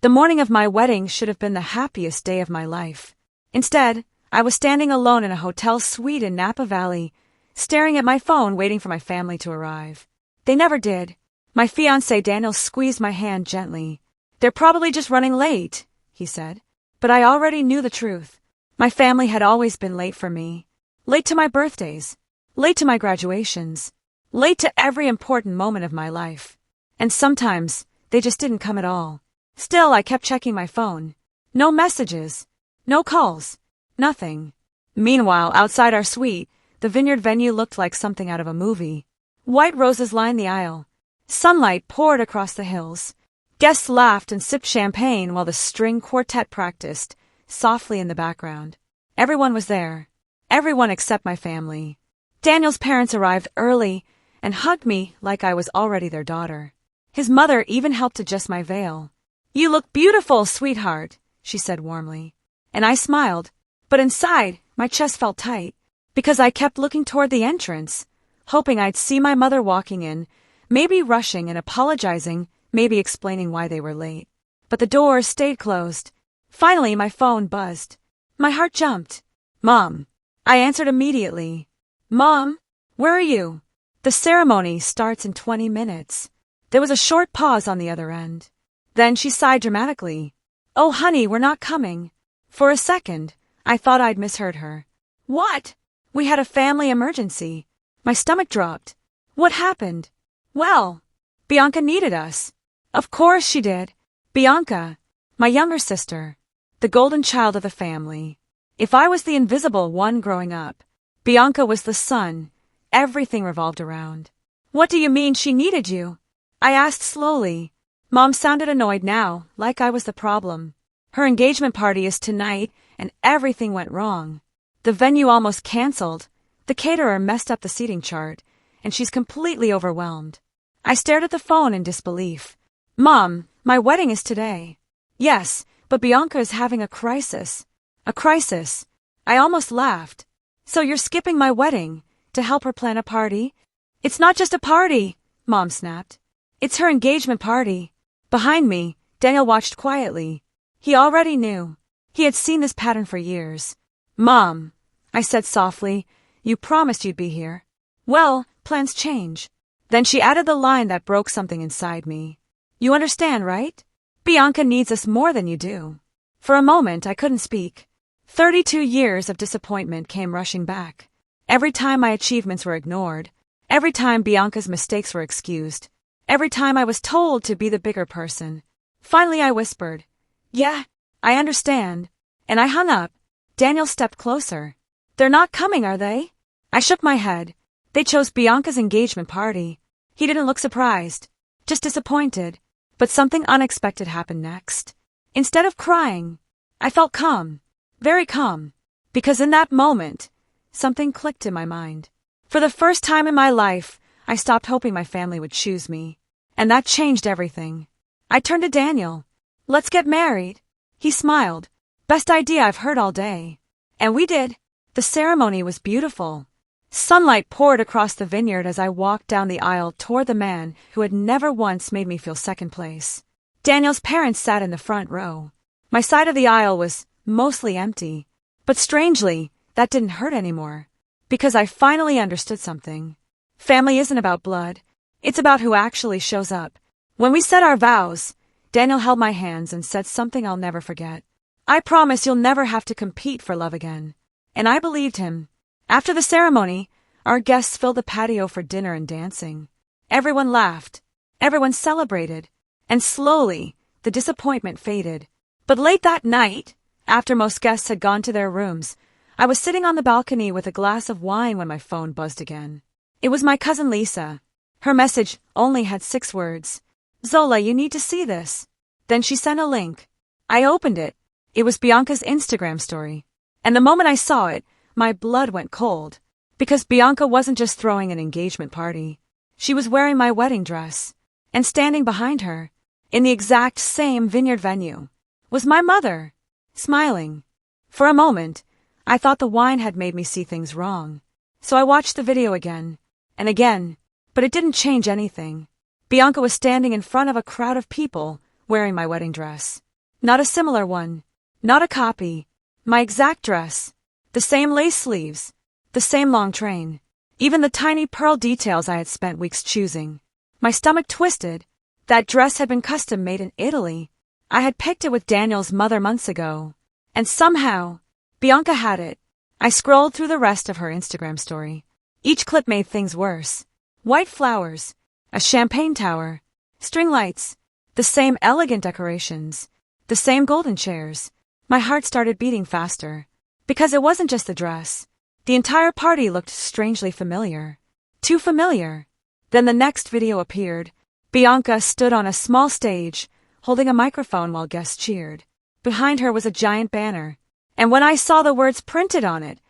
The morning of my wedding should have been the happiest day of my life. Instead, I was standing alone in a hotel suite in Napa Valley, staring at my phone waiting for my family to arrive. They never did. My fiancé Daniel squeezed my hand gently. "They're probably just running late," he said. But I already knew the truth. My family had always been late for me. Late to my birthdays. Late to my graduations. Late to every important moment of my life. And sometimes, they just didn't come at all. Still, I kept checking my phone. No messages. No calls. Nothing. Meanwhile, outside our suite, the vineyard venue looked like something out of a movie. White roses lined the aisle. Sunlight poured across the hills. Guests laughed and sipped champagne while the string quartet practiced, softly in the background. Everyone was there. Everyone except my family. Daniel's parents arrived early and hugged me like I was already their daughter. His mother even helped adjust my veil. "You look beautiful, sweetheart," she said warmly. And I smiled, but inside, my chest felt tight, because I kept looking toward the entrance, hoping I'd see my mother walking in, maybe rushing and apologizing, maybe explaining why they were late. But the doors stayed closed. Finally, my phone buzzed. My heart jumped. "Mom." I answered immediately. "Mom, where are you? The ceremony starts in 20 minutes. There was a short pause on the other end. Then she sighed dramatically. "Oh, honey, we're not coming." For a second, I thought I'd misheard her. "What?" "We had a family emergency." My stomach dropped. "What happened?" "Well, Bianca needed us." Of course she did. Bianca, my younger sister, the golden child of the family. If I was the invisible one growing up, Bianca was the sun everything revolved around. "What do you mean she needed you?" I asked slowly. Mom sounded annoyed now, like I was the problem. "Her engagement party is tonight, and everything went wrong. The venue almost canceled. The caterer messed up the seating chart, and she's completely overwhelmed." I stared at the phone in disbelief. "Mom, my wedding is today." "Yes, but Bianca is having a crisis." "A crisis?" I almost laughed. "So you're skipping my wedding to help her plan a party?" "It's not just a party," Mom snapped. "It's her engagement party." Behind me, Daniel watched quietly. He already knew. He had seen this pattern for years. "Mom," I said softly, "you promised you'd be here." "Well, plans change." Then she added the line that broke something inside me. "You understand, right? Bianca needs us more than you do." For a moment, I couldn't speak. 32 years of disappointment came rushing back. Every time my achievements were ignored. Every time Bianca's mistakes were excused. Every time I was told to be the bigger person. Finally, I whispered, "Yeah, I understand." And I hung up. Daniel stepped closer. "They're not coming, are they?" I shook my head. They chose Bianca's engagement party. He didn't look surprised, just disappointed. But something unexpected happened next. Instead of crying, I felt calm, very calm, because in that moment, something clicked in my mind. For the first time in my life, I stopped hoping my family would choose me. And that changed everything. I turned to Daniel. "Let's get married." He smiled. "Best idea I've heard all day." And we did. The ceremony was beautiful. Sunlight poured across the vineyard as I walked down the aisle toward the man who had never once made me feel second place. Daniel's parents sat in the front row. My side of the aisle was mostly empty. But strangely, that didn't hurt anymore. Because I finally understood something. Family isn't about blood. It's about who actually shows up. When we said our vows, Daniel held my hands and said something I'll never forget. "I promise you'll never have to compete for love again." And I believed him. After the ceremony, our guests filled the patio for dinner and dancing. Everyone laughed. Everyone celebrated. And slowly, the disappointment faded. But late that night, after most guests had gone to their rooms, I was sitting on the balcony with a glass of wine when my phone buzzed again. It was my cousin Lisa. Her message only had 6 words. "Zola, you need to see this." Then she sent a link. I opened it. It was Bianca's Instagram story. And the moment I saw it, my blood went cold. Because Bianca wasn't just throwing an engagement party. She was wearing my wedding dress. And standing behind her, in the exact same vineyard venue, was my mother, smiling. For a moment, I thought the wine had made me see things wrong. So I watched the video again, and again, but it didn't change anything. Bianca was standing in front of a crowd of people, wearing my wedding dress. Not a similar one. Not a copy. My exact dress. The same lace sleeves. The same long train. Even the tiny pearl details I had spent weeks choosing. My stomach twisted. That dress had been custom made in Italy. I had picked it with Daniel's mother months ago. And somehow, Bianca had it. I scrolled through the rest of her Instagram story. Each clip made things worse. White flowers. A champagne tower. String lights. The same elegant decorations. The same golden chairs. My heart started beating faster. Because it wasn't just the dress. The entire party looked strangely familiar. Too familiar. Then the next video appeared. Bianca stood on a small stage, holding a microphone while guests cheered. Behind her was a giant banner. And when I saw the words printed on it,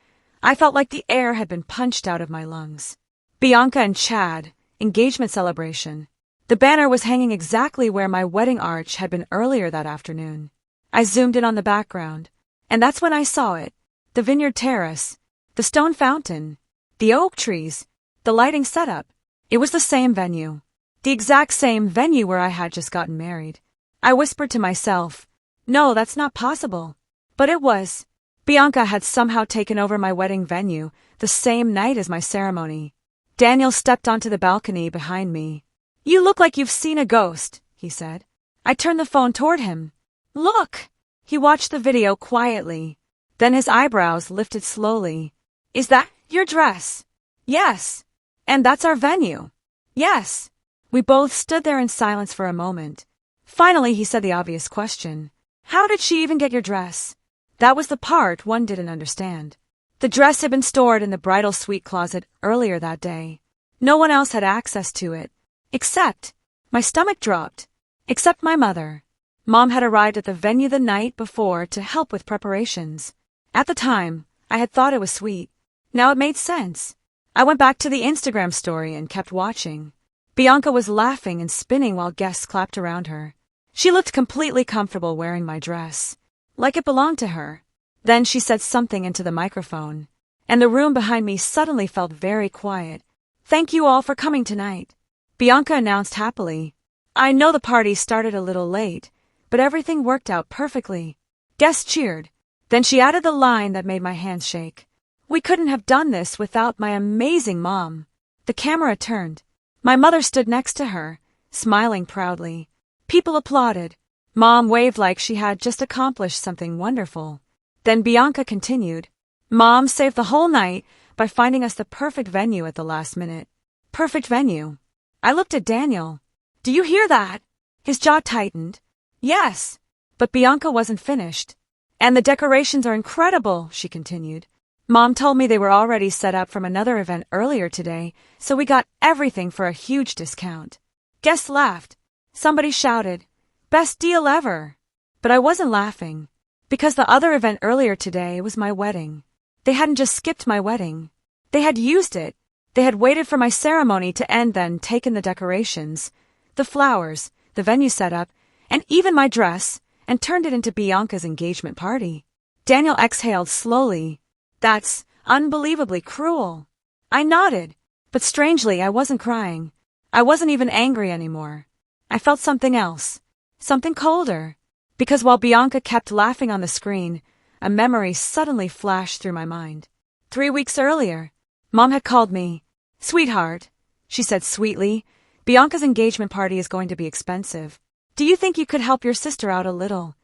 I felt like the air had been punched out of my lungs. Bianca and Chad, engagement celebration. The banner was hanging exactly where my wedding arch had been earlier that afternoon. I zoomed in on the background, and that's when I saw it. The vineyard terrace, the stone fountain, the oak trees, the lighting setup. It was the same venue. The exact same venue where I had just gotten married. I whispered to myself, no, that's not possible. But it was. Bianca had somehow taken over my wedding venue the same night as my ceremony. Daniel stepped onto the balcony behind me. You look like you've seen a ghost, he said. I turned the phone toward him. Look! He watched the video quietly. Then his eyebrows lifted slowly. Is that your dress? Yes. And that's our venue? Yes. We both stood there in silence for a moment. Finally, he said the obvious question. How did she even get your dress? That was the part one didn't understand. The dress had been stored in the bridal suite closet earlier that day. No one else had access to it. Except, my stomach dropped. Except my mother. Mom had arrived at the venue the night before to help with preparations. At the time, I had thought it was sweet. Now it made sense. I went back to the Instagram story and kept watching. Bianca was laughing and spinning while guests clapped around her. She looked completely comfortable wearing my dress, like it belonged to her. Then she said something into the microphone, and the room behind me suddenly felt very quiet. Thank you all for coming tonight, Bianca announced happily. I know the party started a little late, but everything worked out perfectly. Guests cheered. Then she added the line that made my hands shake. We couldn't have done this without my amazing mom. The camera turned. My mother stood next to her, smiling proudly. People applauded. Mom waved like she had just accomplished something wonderful. Then Bianca continued. Mom saved the whole night by finding us the perfect venue at the last minute. Perfect venue. I looked at Daniel. Do you hear that? His jaw tightened. Yes. But Bianca wasn't finished. And the decorations are incredible, she continued. Mom told me they were already set up from another event earlier today, so we got everything for a huge discount. Guests laughed. Somebody shouted, Best deal ever! But I wasn't laughing, because the other event earlier today was my wedding. They hadn't just skipped my wedding. They had used it. They had waited for my ceremony to end, then taken the decorations, the flowers, the venue setup, and even my dress, and turned it into Bianca's engagement party. Daniel exhaled slowly. That's unbelievably cruel. I nodded, but strangely I wasn't crying. I wasn't even angry anymore. I felt something else, something colder, because while Bianca kept laughing on the screen, a memory suddenly flashed through my mind. 3 weeks earlier, Mom had called me. Sweetheart, she said sweetly, Bianca's engagement party is going to be expensive. Do you think you could help your sister out a little?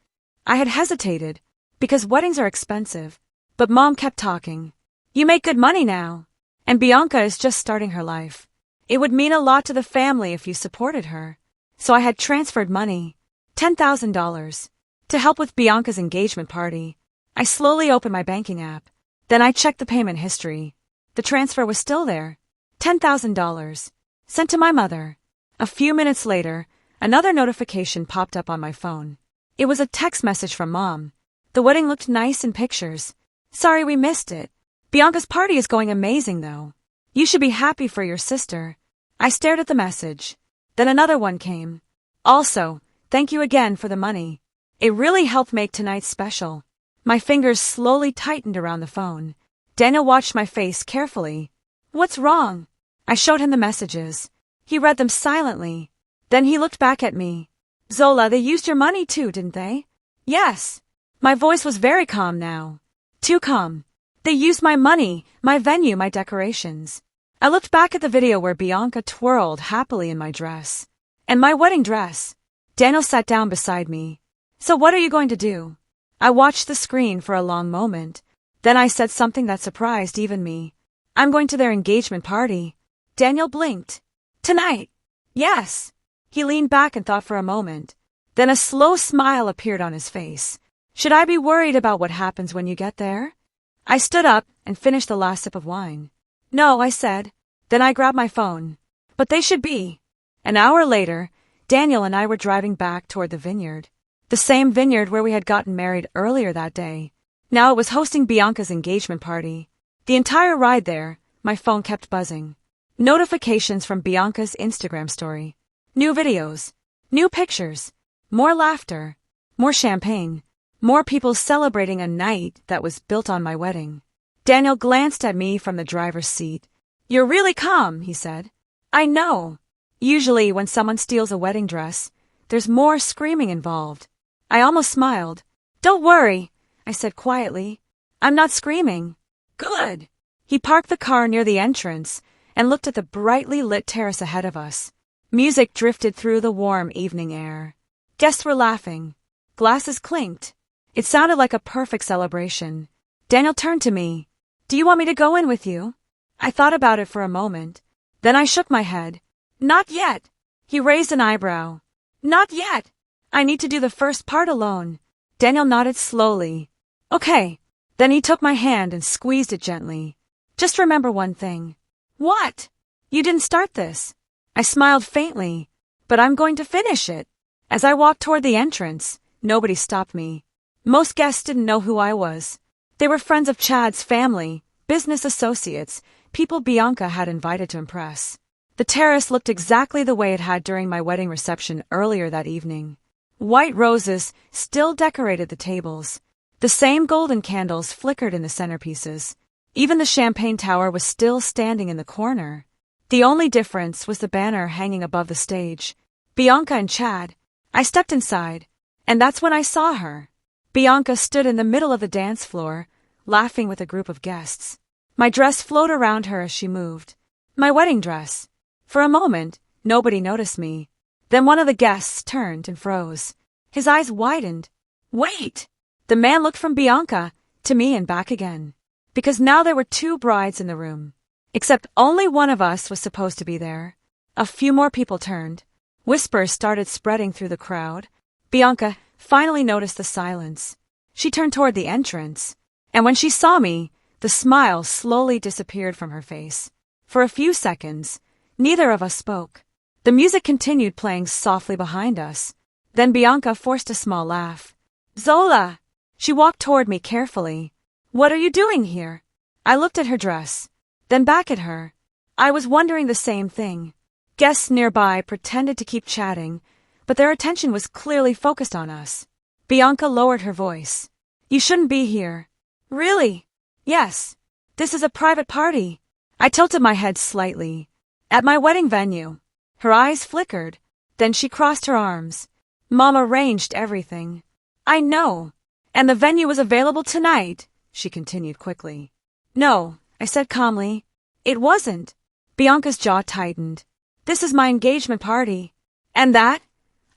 I had hesitated, because weddings are expensive, but Mom kept talking. You make good money now, and Bianca is just starting her life. It would mean a lot to the family if you supported her. So I had transferred money, $10,000, to help with Bianca's engagement party. I slowly opened my banking app. Then I checked the payment history. The transfer was still there. $10,000, sent to my mother. A few minutes later, another notification popped up on my phone. It was a text message from Mom. The wedding looked nice in pictures. Sorry we missed it. Bianca's party is going amazing though. You should be happy for your sister. I stared at the message. Then another one came. Also, thank you again for the money. It really helped make tonight special. My fingers slowly tightened around the phone. Daniel watched my face carefully. What's wrong? I showed him the messages. He read them silently. Then he looked back at me. Zola, they used your money too, didn't they? Yes. My voice was very calm now. Too calm. They used my money, my venue, my decorations. I looked back at the video where Bianca twirled happily in my dress. And my wedding dress. Daniel sat down beside me. So what are you going to do? I watched the screen for a long moment. Then I said something that surprised even me. I'm going to their engagement party. Daniel blinked. Tonight? Yes. He leaned back and thought for a moment. Then a slow smile appeared on his face. Should I be worried about what happens when you get there? I stood up and finished the last sip of wine. No, I said. Then I grabbed my phone. But they should be. An hour later, Daniel and I were driving back toward the vineyard. The same vineyard where we had gotten married earlier that day. Now it was hosting Bianca's engagement party. The entire ride there, my phone kept buzzing. Notifications from Bianca's Instagram story. New videos. New pictures. More laughter. More champagne. More people celebrating a night that was built on my wedding. Daniel glanced at me from the driver's seat. You're really calm, he said. I know. Usually when someone steals a wedding dress, there's more screaming involved. I almost smiled. Don't worry, I said quietly. I'm not screaming. Good. He parked the car near the entrance and looked at the brightly lit terrace ahead of us. Music drifted through the warm evening air. Guests were laughing. Glasses clinked. It sounded like a perfect celebration. Daniel turned to me. Do you want me to go in with you? I thought about it for a moment. Then I shook my head. Not yet. He raised an eyebrow. Not yet. I need to do the first part alone. Daniel nodded slowly. Okay. Then he took my hand and squeezed it gently. Just remember one thing. What? You didn't start this. I smiled faintly. But I'm going to finish it. As I walked toward the entrance, nobody stopped me. Most guests didn't know who I was. They were friends of Chad's family, business associates, people Bianca had invited to impress. The terrace looked exactly the way it had during my wedding reception earlier that evening. White roses still decorated the tables. The same golden candles flickered in the centerpieces. Even the champagne tower was still standing in the corner. The only difference was the banner hanging above the stage. Bianca and Chad. I stepped inside, and that's when I saw her. Bianca stood in the middle of the dance floor, laughing with a group of guests. My dress flowed around her as she moved. My wedding dress. For a moment, nobody noticed me. Then one of the guests turned and froze. His eyes widened. Wait! The man looked from Bianca to me and back again. Because now there were two brides in the room. Except only one of us was supposed to be there. A few more people turned. Whispers started spreading through the crowd. Bianca finally noticed the silence. She turned toward the entrance. And when she saw me, the smile slowly disappeared from her face. For a few seconds, neither of us spoke. The music continued playing softly behind us. Then Bianca forced a small laugh. Zola! She walked toward me carefully. What are you doing here? I looked at her dress, then back at her. I was wondering the same thing. Guests nearby pretended to keep chatting, but their attention was clearly focused on us. Bianca lowered her voice. You shouldn't be here. Really? Yes. This is a private party. I tilted my head slightly. At my wedding venue. Her eyes flickered. Then she crossed her arms. Mom arranged everything. I know. And the venue was available tonight, she continued quickly. No, I said calmly. It wasn't. Bianca's jaw tightened. This is my engagement party. And that,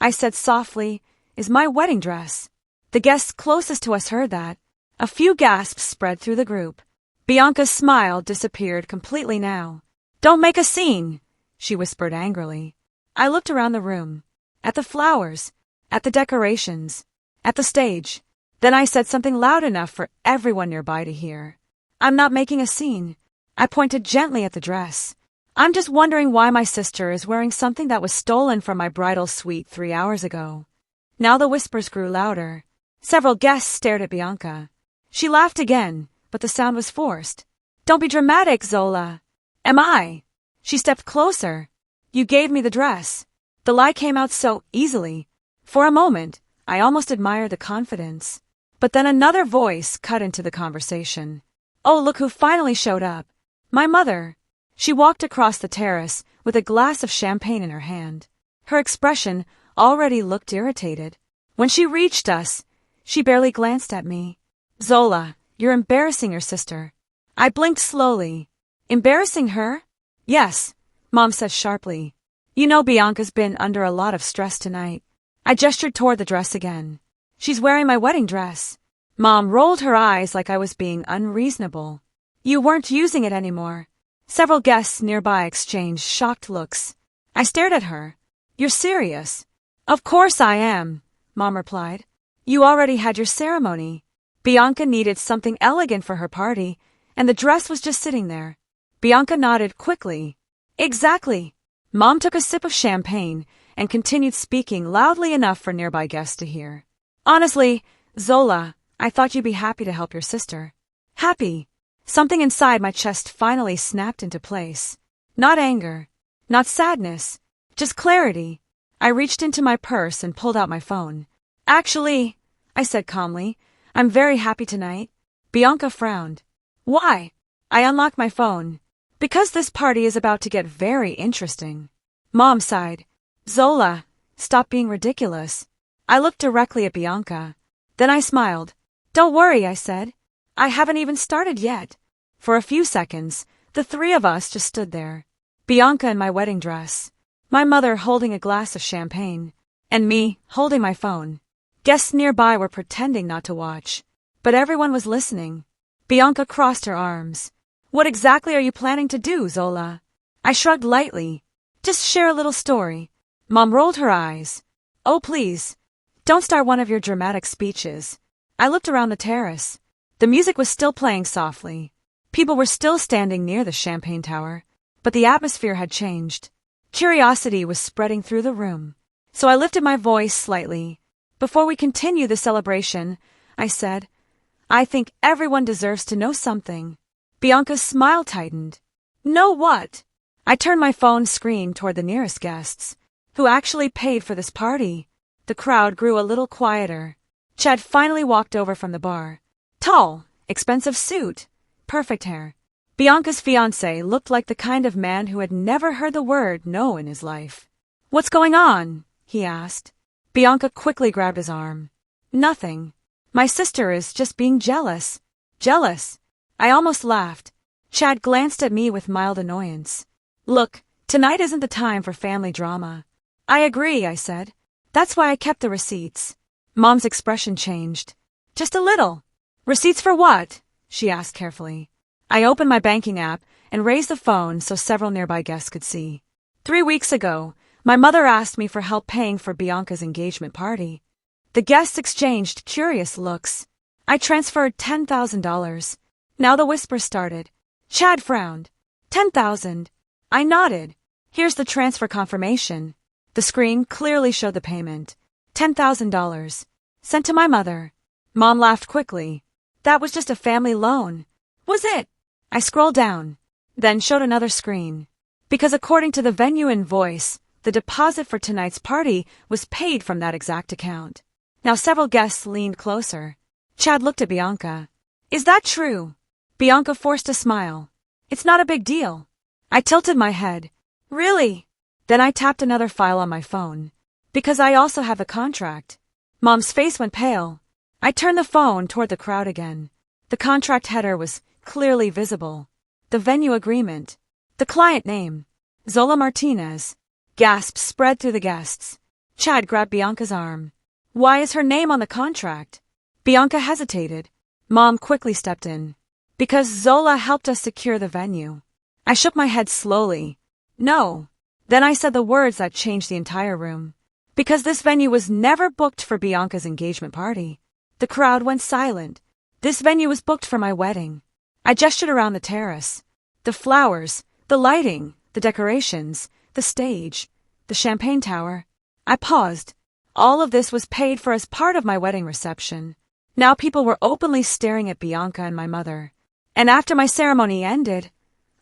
I said softly, is my wedding dress. The guests closest to us heard that. A few gasps spread through the group. Bianca's smile disappeared completely now. Don't make a scene, she whispered angrily. I looked around the room. At the flowers. At the decorations. At the stage. Then I said something loud enough for everyone nearby to hear. I'm not making a scene. I pointed gently at the dress. I'm just wondering why my sister is wearing something that was stolen from my bridal suite 3 hours ago. Now the whispers grew louder. Several guests stared at Bianca. She laughed again, but the sound was forced. Don't be dramatic, Zola. Am I? She stepped closer. You gave me the dress. The lie came out so easily. For a moment, I almost admired the confidence. But then another voice cut into the conversation. Oh, look who finally showed up. My mother. She walked across the terrace with a glass of champagne in her hand. Her expression already looked irritated. When she reached us, She barely glanced at me. Zola, you're embarrassing your sister. I blinked slowly. Embarrassing her? Yes, Mom said sharply. You know Bianca's been under a lot of stress tonight. I gestured toward the dress again. She's wearing my wedding dress. Mom rolled her eyes like I was being unreasonable. You weren't using it anymore. Several guests nearby exchanged shocked looks. I stared at her. You're serious? Of course I am, Mom replied. You already had your ceremony. Bianca needed something elegant for her party, and the dress was just sitting there. Bianca nodded quickly. Exactly. Mom took a sip of champagne and continued speaking loudly enough for nearby guests to hear. Honestly, Zola, I thought you'd be happy to help your sister. Happy. Something inside my chest finally snapped into place. Not anger. Not sadness. Just clarity. I reached into my purse and pulled out my phone. Actually, I said calmly, I'm very happy tonight. Bianca frowned. Why? I unlocked my phone. Because this party is about to get very interesting. Mom sighed. Zola, stop being ridiculous. I looked directly at Bianca. Then I smiled. Don't worry, I said. I haven't even started yet. For a few seconds, the three of us just stood there. Bianca in my wedding dress, my mother holding a glass of champagne, and me holding my phone. Guests nearby were pretending not to watch, but everyone was listening. Bianca crossed her arms. What exactly are you planning to do, Zola? I shrugged lightly. Just share a little story. Mom rolled her eyes. Oh, please. Don't start one of your dramatic speeches. I looked around the terrace. The music was still playing softly. People were still standing near the champagne tower, but the atmosphere had changed. Curiosity was spreading through the room, so I lifted my voice slightly. Before we continue the celebration, I said, I think everyone deserves to know something. Bianca's smile tightened. Know what? I turned my phone screen toward the nearest guests, who actually paid for this party. The crowd grew a little quieter. Chad finally walked over from the bar. Tall, expensive suit, perfect hair. Bianca's fiancé looked like the kind of man who had never heard the word no in his life. What's going on? He asked. Bianca quickly grabbed his arm. Nothing. My sister is just being jealous. Jealous? I almost laughed. Chad glanced at me with mild annoyance. Look, tonight isn't the time for family drama. I agree, I said. That's why I kept the receipts. Mom's expression changed. Just a little. Receipts for what? She asked carefully. I opened my banking app and raised the phone so several nearby guests could see. 3 weeks ago, my mother asked me for help paying for Bianca's engagement party. The guests exchanged curious looks. I transferred $10,000. Now the whispers started. Chad frowned. 10,000. I nodded. Here's the transfer confirmation. The screen clearly showed the payment. $10,000. Sent to my mother. Mom laughed quickly. That was just a family loan. Was it? I scrolled down, then showed another screen. Because according to the venue invoice, the deposit for tonight's party was paid from that exact account. Now several guests leaned closer. Chad looked at Bianca. Is that true? Bianca forced a smile. It's not a big deal. I tilted my head. Really? Then I tapped another file on my phone. Because I also have the contract. Mom's face went pale. I turned the phone toward the crowd again. The contract header was clearly visible. The venue agreement. The client name. Zola Martinez. Gasps spread through the guests. Chad grabbed Bianca's arm. Why is her name on the contract? Bianca hesitated. Mom quickly stepped in. Because Zola helped us secure the venue. I shook my head slowly. No. Then I said the words that changed the entire room. Because this venue was never booked for Bianca's engagement party. The crowd went silent. This venue was booked for my wedding. I gestured around the terrace. The flowers, the lighting, the decorations, the stage, the champagne tower. I paused. All of this was paid for as part of my wedding reception. Now people were openly staring at Bianca and my mother. And after my ceremony ended,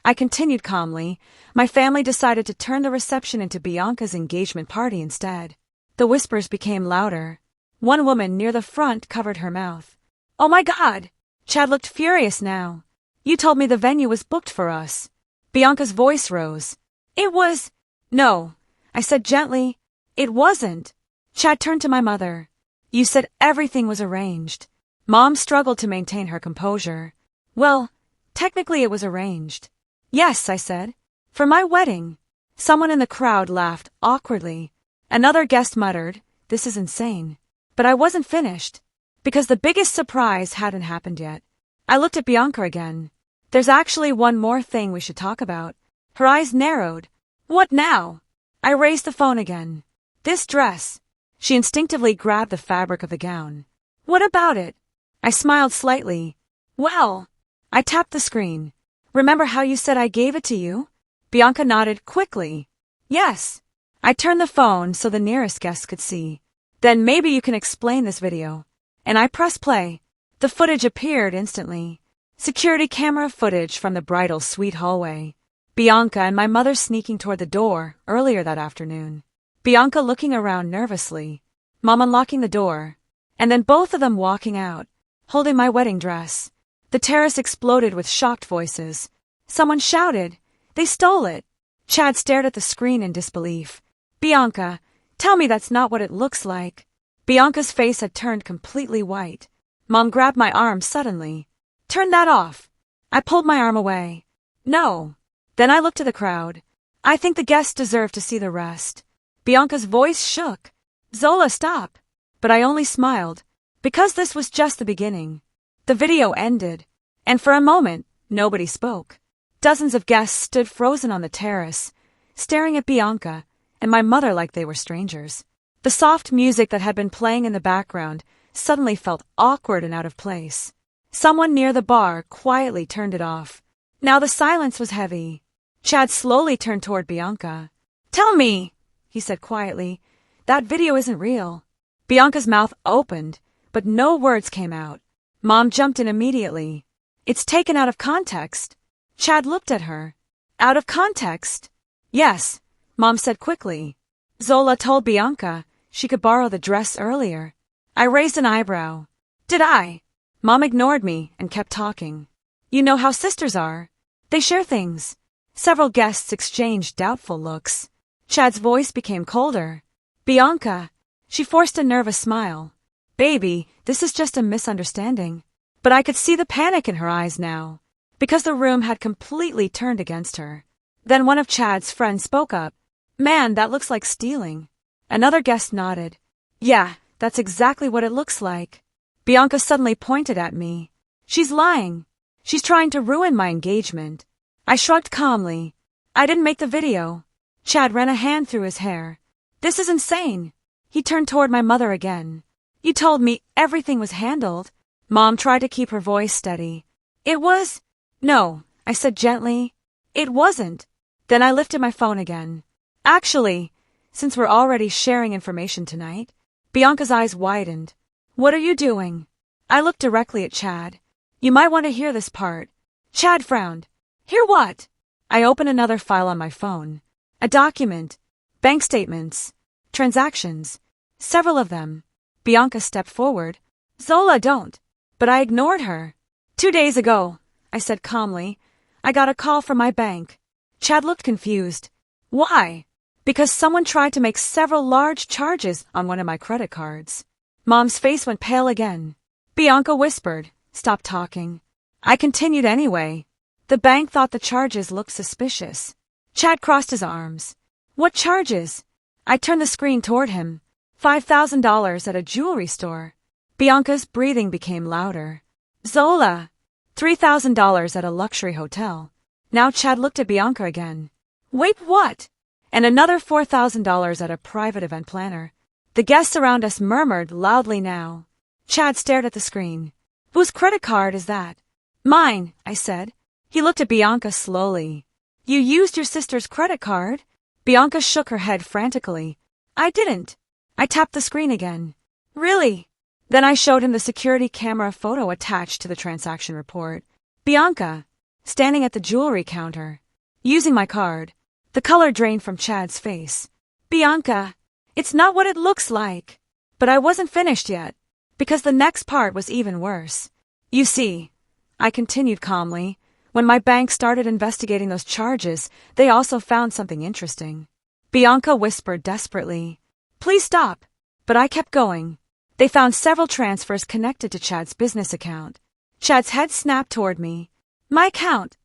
I continued calmly, my family decided to turn the reception into Bianca's engagement party instead. The whispers became louder. One woman near the front covered her mouth. Oh my God! Chad looked furious now. You told me the venue was booked for us. Bianca's voice rose. It was... No, I said gently. It wasn't. Chad turned to my mother. You said everything was arranged. Mom struggled to maintain her composure. Well, technically it was arranged. Yes, I said. For my wedding. Someone in the crowd laughed awkwardly. Another guest muttered, "This is insane." But I wasn't finished. Because the biggest surprise hadn't happened yet. I looked at Bianca again. There's actually one more thing we should talk about. Her eyes narrowed. What now? I raised the phone again. This dress. She instinctively grabbed the fabric of the gown. What about it? I smiled slightly. Well, I tapped the screen. Remember how you said I gave it to you? Bianca nodded quickly. Yes. I turned the phone so the nearest guest could see. Then maybe you can explain this video. And I pressed play. The footage appeared instantly. Security camera footage from the bridal suite hallway. Bianca and my mother sneaking toward the door earlier that afternoon. Bianca looking around nervously. Mom unlocking the door. And then both of them walking out, holding my wedding dress. The terrace exploded with shocked voices. Someone shouted, "They stole it!" Chad stared at the screen in disbelief. Bianca, tell me that's not what it looks like. Bianca's face had turned completely white. Mom grabbed my arm suddenly. Turn that off. I pulled my arm away. No. Then I looked at the crowd. I think the guests deserve to see the rest. Bianca's voice shook. Zola, stop. But I only smiled, because this was just the beginning. The video ended, and for a moment, nobody spoke. Dozens of guests stood frozen on the terrace, staring at Bianca and my mother like they were strangers. The soft music that had been playing in the background suddenly felt awkward and out of place. Someone near the bar quietly turned it off. Now the silence was heavy. Chad slowly turned toward Bianca. Tell me, he said quietly, that video isn't real. Bianca's mouth opened, but no words came out. Mom jumped in immediately. It's taken out of context. Chad looked at her. Out of context? Yes, Mom said quickly. Zola told Bianca she could borrow the dress earlier. I raised an eyebrow. Did I? Mom ignored me and kept talking. You know how sisters are. They share things. Several guests exchanged doubtful looks. Chad's voice became colder. Bianca. She forced a nervous smile. Baby, this is just a misunderstanding. But I could see the panic in her eyes now, because the room had completely turned against her. Then one of Chad's friends spoke up. Man, that looks like stealing. Another guest nodded. Yeah, that's exactly what it looks like. Bianca suddenly pointed at me. She's lying. She's trying to ruin my engagement. I shrugged calmly. I didn't make the video. Chad ran a hand through his hair. This is insane. He turned toward my mother again. You told me everything was handled. Mom tried to keep her voice steady. It was... No, I said gently. It wasn't. Then I lifted my phone again. Actually, since we're already sharing information tonight, Bianca's eyes widened. What are you doing? I looked directly at Chad. You might want to hear this part. Chad frowned. Hear what? I opened another file on my phone. A document. Bank statements. Transactions. Several of them. Bianca stepped forward. Zola, don't. But I ignored her. 2 days ago, I said calmly, I got a call from my bank. Chad looked confused. Why? Because someone tried to make several large charges on one of my credit cards. Mom's face went pale again. Bianca whispered, stop talking. I continued anyway. The bank thought the charges looked suspicious. Chad crossed his arms. What charges? I turned the screen toward him. $5,000 at a jewelry store. Bianca's breathing became louder. Zola. $3,000 at a luxury hotel. Now Chad looked at Bianca again. Wait, what? And another $4,000 at a private event planner. The guests around us murmured loudly now. Chad stared at the screen. Whose credit card is that? Mine, I said. He looked at Bianca slowly. You used your sister's credit card? Bianca shook her head frantically. I didn't. I tapped the screen again. Really? Then I showed him the security camera photo attached to the transaction report. Bianca, standing at the jewelry counter, using my card. The color drained from Chad's face. Bianca, it's not what it looks like. But I wasn't finished yet, because the next part was even worse. You see, I continued calmly, when my bank started investigating those charges, they also found something interesting. Bianca whispered desperately, please stop. But I kept going. They found several transfers connected to Chad's business account. Chad's head snapped toward me. My account?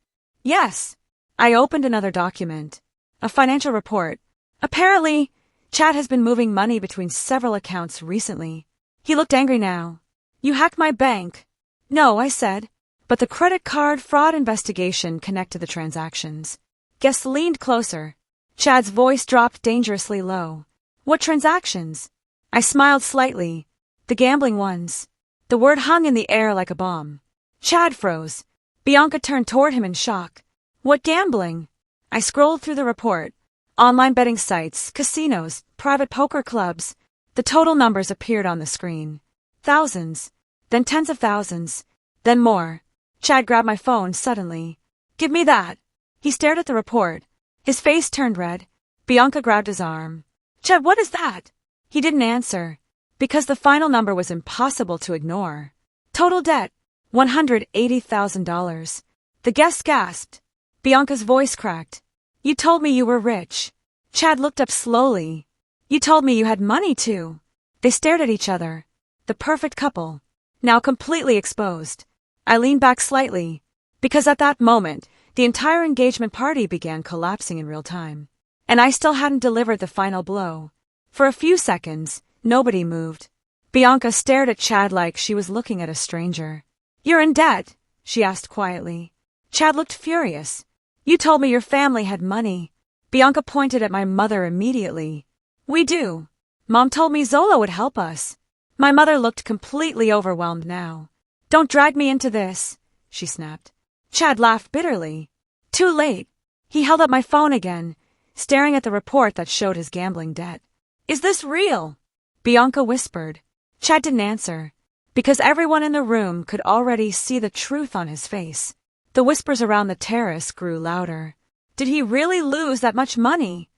Yes. I opened another document. A financial report. Apparently, Chad has been moving money between several accounts recently. He looked angry now. You hacked my bank. No, I said. But the credit card fraud investigation connected the transactions. Guest leaned closer. Chad's voice dropped dangerously low. What transactions? I smiled slightly. The gambling ones. The word hung in the air like a bomb. Chad froze. Bianca turned toward him in shock. What gambling? I scrolled through the report. Online betting sites, casinos, private poker clubs. The total numbers appeared on the screen. Thousands. Then tens of thousands. Then more. Chad grabbed my phone suddenly. Give me that. He stared at the report. His face turned red. Bianca grabbed his arm. Chad, what is that? He didn't answer, because the final number was impossible to ignore. Total debt, $180,000. The guest gasped. Bianca's voice cracked. You told me you were rich. Chad looked up slowly. You told me you had money too. They stared at each other. The perfect couple. Now completely exposed. I leaned back slightly, because at that moment, the entire engagement party began collapsing in real time. And I still hadn't delivered the final blow. For a few seconds, nobody moved. Bianca stared at Chad like she was looking at a stranger. You're in debt, she asked quietly. Chad looked furious. You told me your family had money. Bianca pointed at my mother immediately. We do. Mom told me Zola would help us. My mother looked completely overwhelmed now. Don't drag me into this, she snapped. Chad laughed bitterly. Too late. He held up my phone again, staring at the report that showed his gambling debt. Is this real? Bianca whispered. Chad didn't answer, because everyone in the room could already see the truth on his face. The whispers around the terrace grew louder. Did he really lose that much money?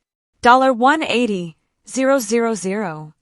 $180,000.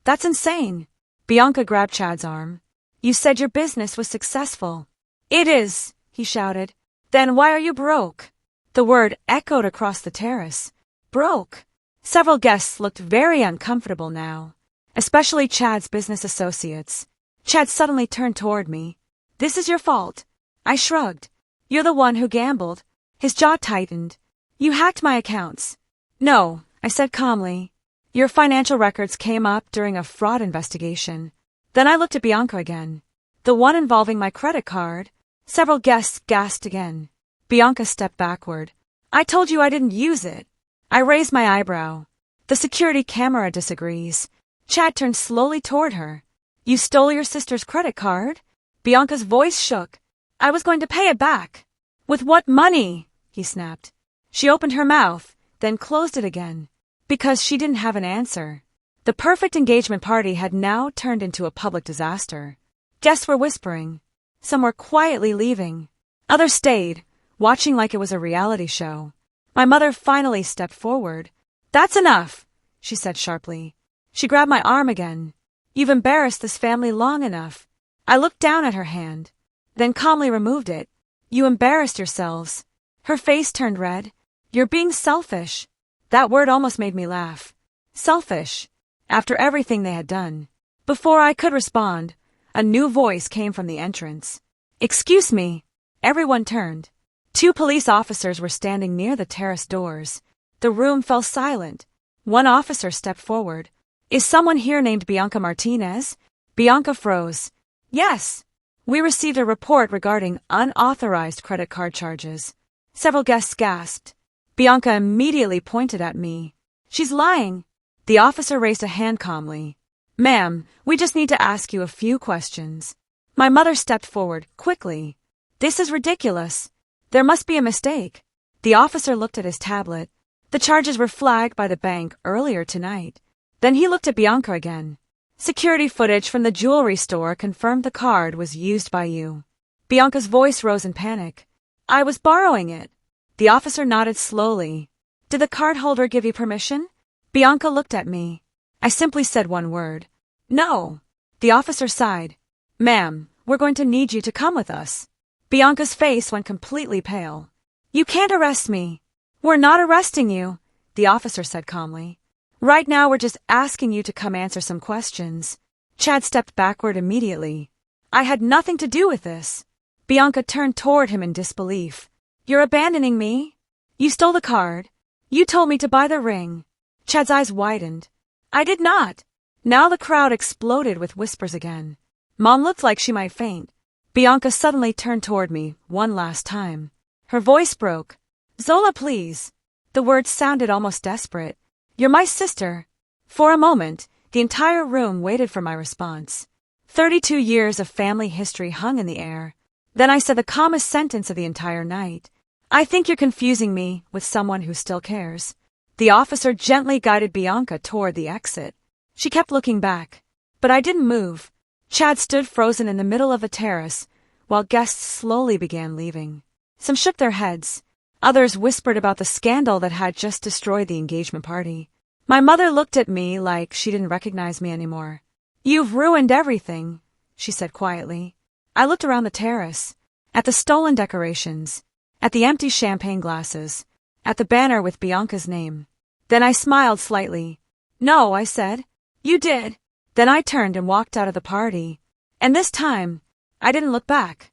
That's insane. Bianca grabbed Chad's arm. You said your business was successful. It is, he shouted. Then why are you broke? The word echoed across the terrace. Broke. Several guests looked very uncomfortable now, especially Chad's business associates. Chad suddenly turned toward me. This is your fault. I shrugged. You're the one who gambled. His jaw tightened. You hacked my accounts. No, I said calmly. Your financial records came up during a fraud investigation. Then I looked at Bianca again. The one involving my credit card. Several guests gasped again. Bianca stepped backward. I told you I didn't use it. I raised my eyebrow. The security camera disagrees. Chad turned slowly toward her. You stole your sister's credit card? Bianca's voice shook. I was going to pay it back. With what money? He snapped. She opened her mouth, then closed it again, because she didn't have an answer. The perfect engagement party had now turned into a public disaster. Guests were whispering. Some were quietly leaving. Others stayed, watching like it was a reality show. My mother finally stepped forward. That's enough, she said sharply. She grabbed my arm again. You've embarrassed this family long enough. I looked down at her hand, then calmly removed it. You embarrassed yourselves. Her face turned red. You're being selfish. That word almost made me laugh. Selfish. After everything they had done. Before I could respond, a new voice came from the entrance. Excuse me. Everyone turned. 2 police officers were standing near the terrace doors. The room fell silent. One officer stepped forward. Is someone here named Bianca Martinez? Bianca froze. Yes. We received a report regarding unauthorized credit card charges. Several guests gasped. Bianca immediately pointed at me. She's lying. The officer raised a hand calmly. Ma'am, we just need to ask you a few questions. My mother stepped forward, quickly. This is ridiculous. There must be a mistake. The officer looked at his tablet. The charges were flagged by the bank earlier tonight. Then he looked at Bianca again. Security footage from the jewelry store confirmed the card was used by you. Bianca's voice rose in panic. I was borrowing it. The officer nodded slowly. Did the cardholder give you permission? Bianca looked at me. I simply said one word. No. The officer sighed. Ma'am, we're going to need you to come with us. Bianca's face went completely pale. You can't arrest me. We're not arresting you, the officer said calmly. Right now we're just asking you to come answer some questions. Chad stepped backward immediately. I had nothing to do with this. Bianca turned toward him in disbelief. You're abandoning me? You stole the card. You told me to buy the ring. Chad's eyes widened. I did not. Now the crowd exploded with whispers again. Mom looked like she might faint. Bianca suddenly turned toward me, one last time. Her voice broke. Zola, please. The words sounded almost desperate. You're my sister. For a moment, the entire room waited for my response. 32 years of family history hung in the air. Then I said the calmest sentence of the entire night. I think you're confusing me with someone who still cares. The officer gently guided Bianca toward the exit. She kept looking back. But I didn't move. Chad stood frozen in the middle of a terrace, while guests slowly began leaving. Some shook their heads. Others whispered about the scandal that had just destroyed the engagement party. My mother looked at me like she didn't recognize me anymore. You've ruined everything, she said quietly. I looked around the terrace, at the stolen decorations, at the empty champagne glasses, at the banner with Bianca's name. Then I smiled slightly. No, I said. You did. Then I turned and walked out of the party. And this time, I didn't look back.